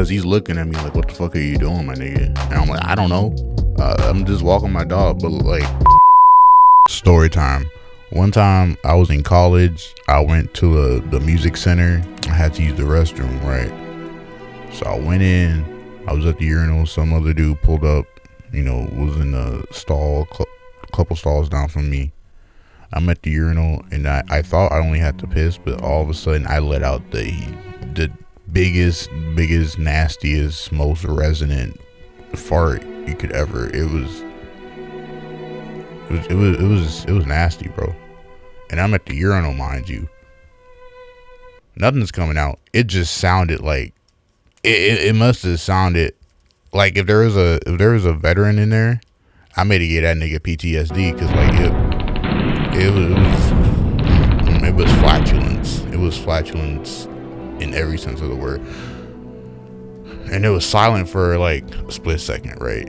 because he's looking at me like, what the fuck are you doing, my nigga? And I'm like, I don't know. I'm just walking my dog. But like, story time. One time I was in college. I went to the music center. I had to use the restroom, right? So I went in. I was at the urinal. Some other dude pulled up, was in the stall, a couple stalls down from me. I'm at the urinal, and I thought I only had to piss, but all of a sudden I let out the biggest, nastiest, most resonant fart you could ever. It was nasty, bro. And I'm at the urinal, mind you. Nothing's coming out. It just sounded like it must have sounded like if there was a veteran in there, I made to get that nigga PTSD, because like it was flatulence. It was flatulence in every sense of the word. And it was silent for like a split second, right?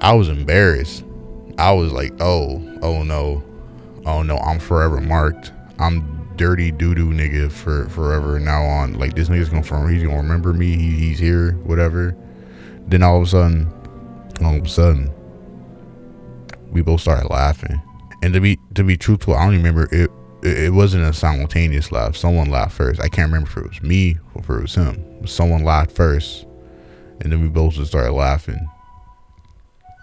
I was embarrassed. I was like, oh no, I'm forever marked. I'm dirty doo-doo nigga for forever now on. Like, this nigga's he's gonna remember me. He's here, whatever. Then all of a sudden, we both started laughing. And to be truthful, I don't even remember it. It wasn't a simultaneous laugh. Someone laughed first. I can't remember if it was me or if it was him. Someone laughed first, and then we both just started laughing.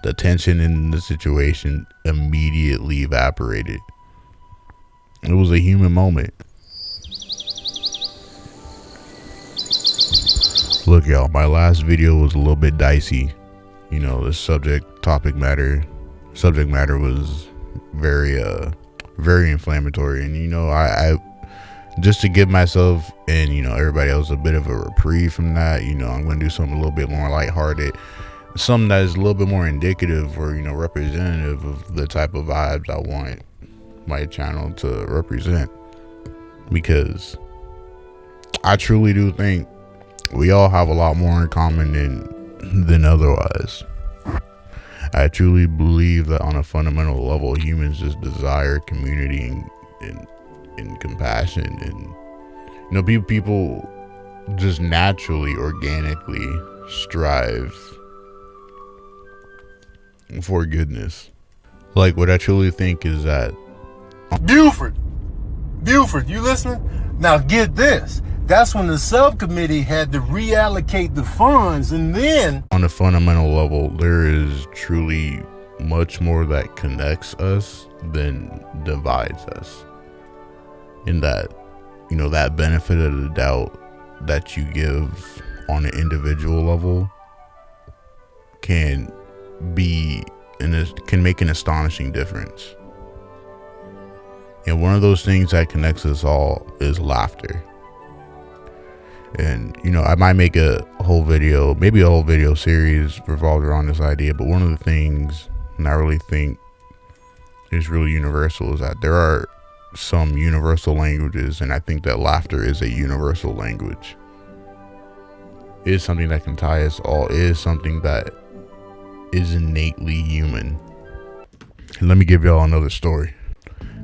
The tension in the situation immediately evaporated. It was a human moment. Look, y'all, my last video was a little bit dicey. The subject matter was very inflammatory, and I just to give myself and everybody else a bit of a reprieve from that, I'm gonna do something a little bit more lighthearted, something that is a little bit more indicative or representative of the type of vibes I want my channel to represent, because I truly do think we all have a lot more in common than otherwise. I truly believe that on a fundamental level, humans just desire community and compassion, and people just naturally, organically strive for goodness. Like, what I truly think is that Buford, you listening? Now get this. That's when the subcommittee had to reallocate the funds, and then on a fundamental level, there is truly much more that connects us than divides us. In that, that benefit of the doubt that you give on an individual level can make an astonishing difference. And one of those things that connects us all is laughter. And I might make a whole video, maybe a whole video series revolved around this idea, but one of the things I really think is really universal is that there are some universal languages, and I think that laughter is a universal language. It is something that can tie us all. It is something that is innately human. And let me give y'all another story.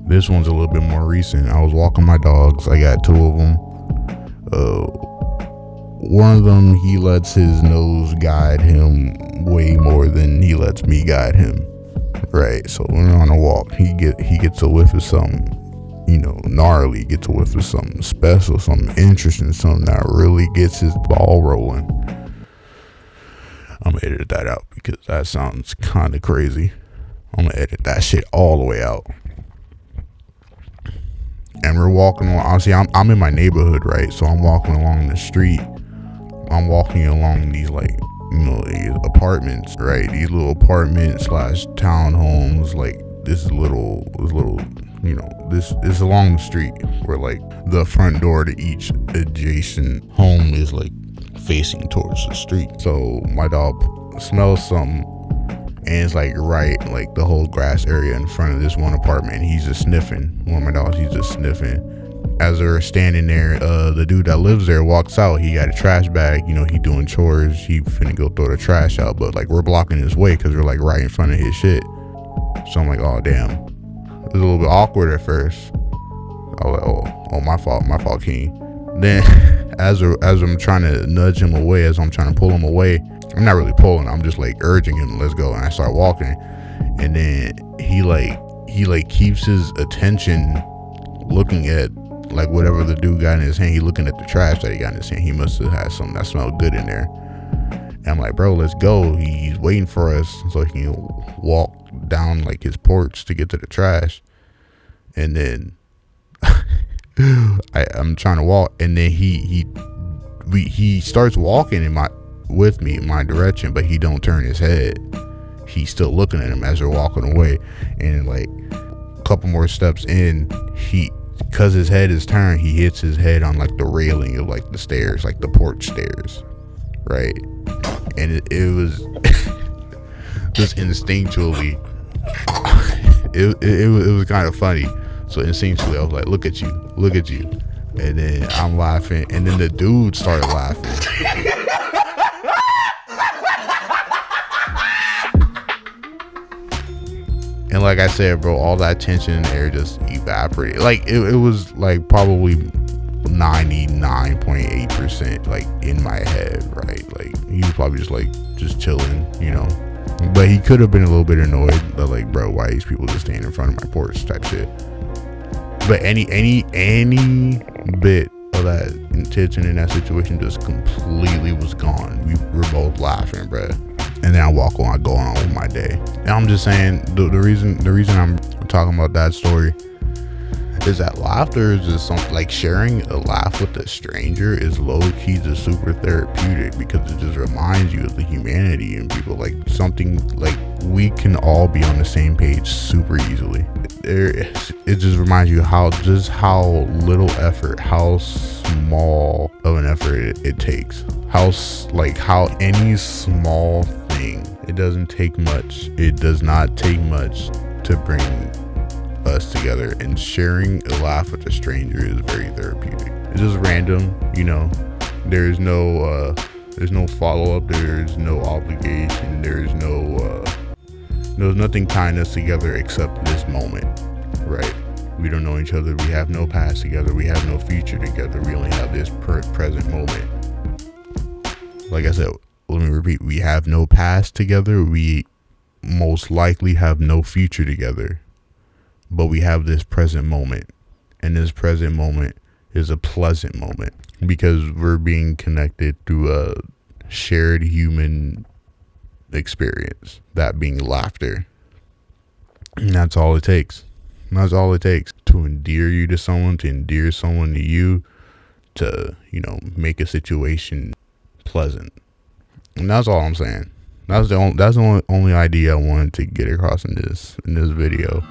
This one's a little bit more recent. I was walking my dogs. I got two of them. One of them, he lets his nose guide him way more than he lets me guide him. Right. So when we're on a walk, he gets a whiff of something, gnarly, gets a whiff of something special, something interesting, something that really gets his ball rolling. I'm gonna edit that out because that sounds kind of crazy. I'm gonna edit that shit all the way out. And we're walking along. Honestly, I'm in my neighborhood, right? So I'm walking along the street. I'm walking along these these apartments, right? These little apartments / townhomes. Like, this little, this is along the street where the front door to each adjacent home is facing towards the street. So my dog smells something, and it's right the whole grass area in front of this one apartment, and he's just sniffing. One of my dogs, he's just sniffing. As they're standing there, the dude that lives there walks out. He got a trash bag, he doing chores, he finna go throw the trash out, but we're blocking his way because we're right in front of his shit. So I'm like, oh damn. It was a little bit awkward at first. I was like, oh my fault, King. Then as I'm trying to nudge him away, as I'm trying to pull him away, I'm not really pulling, I'm just like urging him, let's go. And I start walking, and then he keeps his attention looking at like whatever the dude got in his hand. He looking at the trash that he got in his hand. He must have had something that smelled good in there. And I'm like, bro, let's go. He's waiting for us so he can walk down like his porch to get to the trash. And then I'm trying to walk, and then he starts walking with me in my direction, but he don't turn his head. He's still looking at him as they're walking away. And like a couple more steps in, because his head is turned, he hits his head on like the railing of like the stairs, like the porch stairs, right? And it was just instinctually it was kind of funny. So instinctually I was like, look at you, and then I'm laughing, and then the dude started laughing. And like I said, bro, all that tension in there just evaporated. Like it was like probably 99.8% like in my head, right? Like he was probably just chilling, you know. But he could have been a little bit annoyed, but like, bro, why are these people just standing in front of my porch type shit. But any bit of that tension in that situation just completely was gone. We were both laughing, bro. And then I walk on, I go on with my day. And I'm just saying, the reason I'm talking about that story is that laughter is just something, like sharing a laugh with a stranger is low-key just super therapeutic, because it just reminds you of the humanity in people. Like something like we can all be on the same page super easily. It just reminds you how little effort, how small of an effort it takes. How any small thing, it doesn't take much. It does not take much to bring us together, and sharing a laugh with a stranger is very therapeutic. It's just random, you know. There's no follow-up, there's no obligation, there's nothing tying us together except this moment, right? We don't know each other, we have no past together, we have no future together, we only have this present moment. Like I said, let me repeat, we have no past together, we most likely have no future together, but we have this present moment, and this present moment is a pleasant moment because we're being connected through a shared human experience, that being laughter. And that's all it takes. That's all it takes to endear you to someone, to endear someone to you, to, you know, make a situation pleasant. And that's all I'm saying. That's the only idea I wanted to get across in this video.